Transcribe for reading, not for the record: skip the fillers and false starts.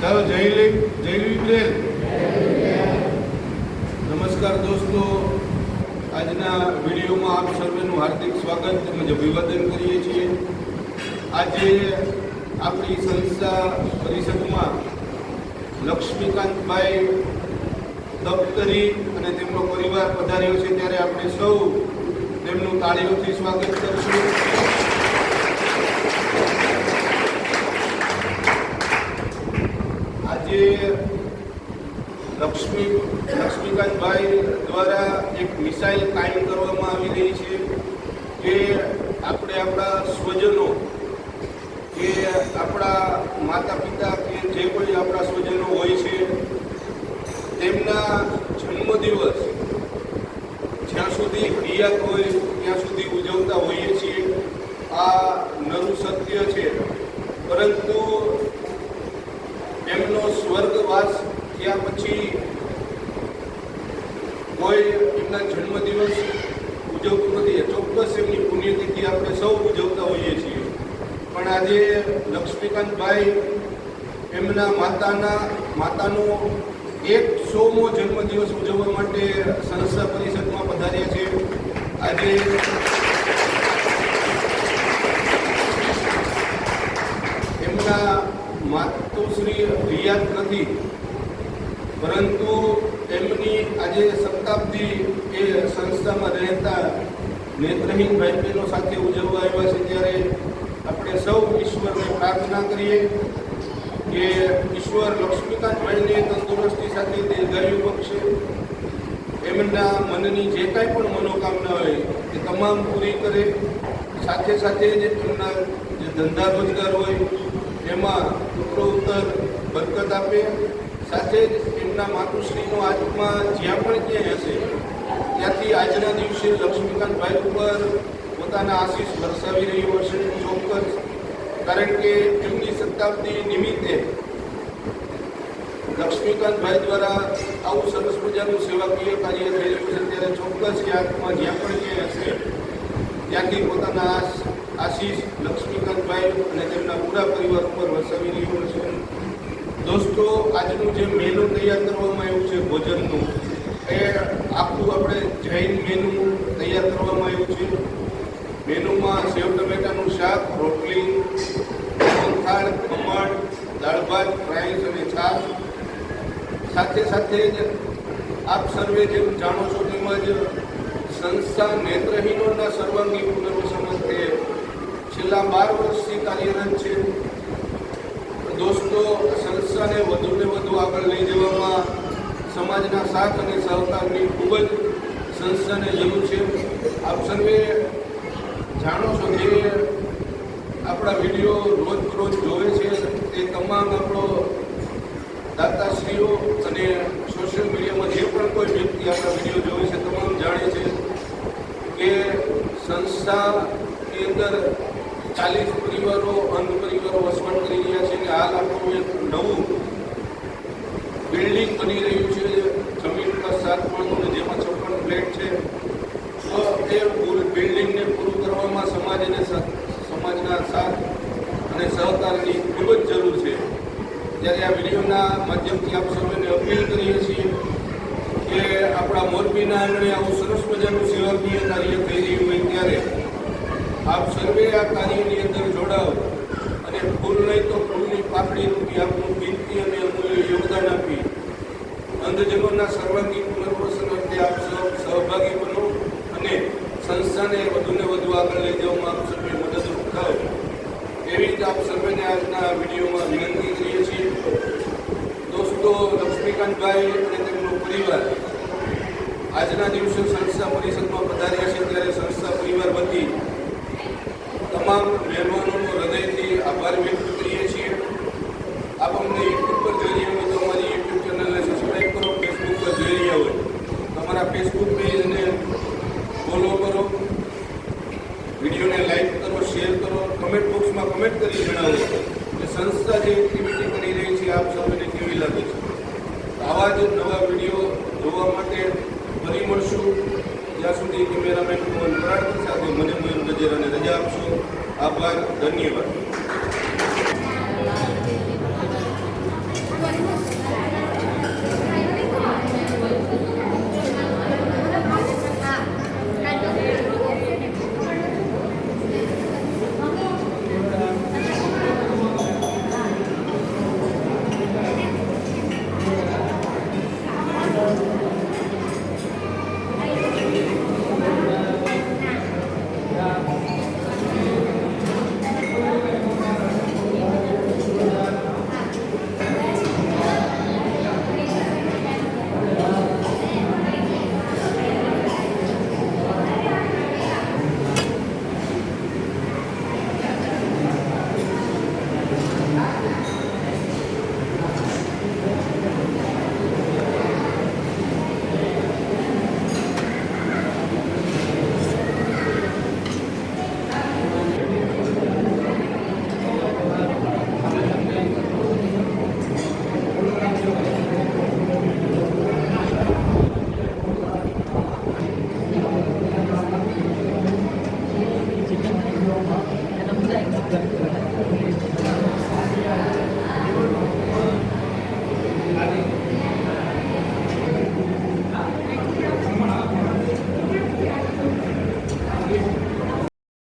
ચાલો જય વિબ્રેલ। નમસ્કાર દોસ્તો, આજના વિડીયોમાં આપ સર્વેનું હાર્દિક સ્વાગત તેમજ અભિવાદન કરીએ છીએ। આજે આપણી સંસ્થા પરિષદમાં લક્ષ્મીકાંતભાઈ દફતરી અને તેમનો પરિવાર પધાર્યો છે, ત્યારે આપણે સૌ તેમનું તાળીઓથી સ્વાગત કરીશું। આજે લક્ષ્મીકાંતભાઈ દ્વારા એક મિસાઇલ કાયમ કરવામાં આવી રહી છે કે આપણે આપણા સ્વજનો કે આપણા માતા પિતા કે જે કોઈ આપણા સ્વજનો હોય છે તેમના જન્મદિવસ જ્યાં સુધી હયાત હોય ત્યાં સુધી ઉજવતા હોઈએ છીએ। આ નરું સત્ય છે, પરંતુ એમનો સ્વર્ગવાસ થયા પછી કોઈ એમના જન્મદિવસ ઉજવતું નથી। ચોક્કસ એમની પુણ્યતિથિ આપણે સૌ ઉજવતા હોઈએ છીએ, પણ આજે લક્ષ્મીકાંતભાઈ એમના માતાનો 100મો જન્મદિવસ ઉજવવા માટે સંસ્થા પરિષદમાં પધાર્યા છે। આજે એમના માતુશ્રી હયાત નથી, પરંતુ એમની આજે શતાબ્દી એ સંસ્થામાં રહેતા નેત્રહીન ભાઈ બહેનો સાથે ઉજવવા આવ્યા છે। ત્યારે આપણે સૌ ઈશ્વરને પ્રાર્થના કરીએ કે ઈશ્વર લક્ષ્મીકાંતભાઈને તંદુરસ્તી સાથે દીર્ઘાયુ બક્ષે, એમના મનની જે કાંઈ પણ મનોકામના હોય એ તમામ પૂરી કરે। સાથે સાથે જ એમના જે ધંધા રોજગાર હોય એમાં ઉત્તરોત્તર બરકત આપે। સાથે જ એમના માતુશ્રીનો આત્મા જ્યાં પણ ક્યાંય હશે ત્યાંથી આજના દિવસે લક્ષ્મીકાંતભાઈ ઉપર પોતાના આશીષ વરસાવી રહ્યો હશે ચોક્કસ, કારણ કે એમની શતાબ્દી નિમિત્તે લક્ષ્મીકાંતભાઈ દ્વારા આવું સરસ મજાનું સેવાકીય કાર્ય થઈ રહ્યું છે। ત્યારે ચોક્કસ એ આત્મા જ્યાં પણ ક્યાંય હશે ત્યાંથી પોતાના આશીષ લક્ષ્મીકાંતભાઈ અને તેમના પૂરા પરિવાર ઉપર વરસાવી રહ્યો છે। દોસ્તો, આજનું જે મેનુ તૈયાર કરવામાં આવ્યું છે ભોજનનું, એ આખું આપણે જૈન મેનુ તૈયાર કરવામાં આવ્યું છે। મેનુમાં સેવ ટમેટાનું શાક, રોટલી, મોહનથાળ, ખમણ, દાળ ભાત, રાઈસ અને છાશ। સાથે સાથે જ આપ સર્વે જેમ જાણો છો તેમજ સંસ્થા નેત્રહીનોના સર્વાંગી પુનર્વસન માટે છેલ્લા 12 વર્ષથી કાર્યરત છે। દોસ્તો, સંસ્થાને વધુને વધુ આગળ લઈ જવામાં સમાજના સાથ અને સહકારની ખૂબ જ સંસ્થાને જરૂર છે। આપ સર્વે જાણો છો જે આપણા વિડીયો રોજ જોવે છે તે તમામ આપણો દાતાશ્રીઓ અને સોશિયલ મીડિયામાં જે પણ કોઈ વ્યક્તિ આપણા વિડીયો જોવે છે તમામ જાણે છે કે સંસ્થાની અંદર 40 પરિવારો અંધ પરિવારો વસવાટ કરી રહ્યા છે અને હાલ આપણું એક નવું બિલ્ડિંગ બની રહ્યું છે જમીન પર 7 માળનું, જેમાં 56 ફ્લેટ છે। તો એ બિલ્ડિંગને પૂરું કરવામાં સમાજના સાથ અને સહકારની ખૂબ જ જરૂર છે। ત્યારે આ વિડીયોના માધ્યમથી આપ સૌને અપીલ કરીએ છીએ કે આપણા મોરબીના આંગણે આવું સરસ મજાનું સેવાકીય કાર્ય થઈ રહ્યું હોય ત્યારે આપ સર્વે આ કાર્યની અંદર જોડાઓ અને ફૂલ નહીં તો ફૂલની પાકડી રૂપી આપનું કિંમતી અને અમૂલ્ય યોગદાન આપી અંધજનોના સર્વાંગી પુનર્વસન માટે આપ સહભાગી બનો અને સંસ્થાને વધુને વધુ આગળ લઈ જવામાં આપ સર્વે મદદરૂપ થાઓ, એવી જ આપ સર્વેને આજના વિડીયોમાં વિનંતી કરીએ છીએ। દોસ્તો, લક્ષ્મીકાંતભાઈ અને તેમનો પરિવાર આજના દિવસે સંસ્થા પરિષદમાં પધાર્યા છે, ત્યારે સંસ્થા પરિવાર વતી તમામ મહેમાનોનો હૃદયથી આભાર વ્યક્ત કરીએ છીએ। આપ અમને યુટ્યુબ પર જોઈ રહ્યા હોય તો અમારી યુટ્યુબ ચેનલને સબસ્ક્રાઈબ કરો, ફેસબુક પર જોઈ રહ્યા હોય તો અમારા ફેસબુક પેજને ફોલો કરો, વિડીયોને લાઈક કરો, શેર કરો, કમેન્ટ બોક્સમાં કમેન્ટ કરી જણાવો કે સંસ્થા જે એક્ટિવિટી કરી રહી છે આપ સૌને કેવી લાગે છે। આવા જ નવા વિડીયો જોવા માટે ફરી મળશું। જ્યાં સુધી કેમેરામેન મોહન પરાડ સાથે મને મયુર ગજેરાને રજા આપશો। આભાર, ધન્યવાદ। ધન્યવાદ.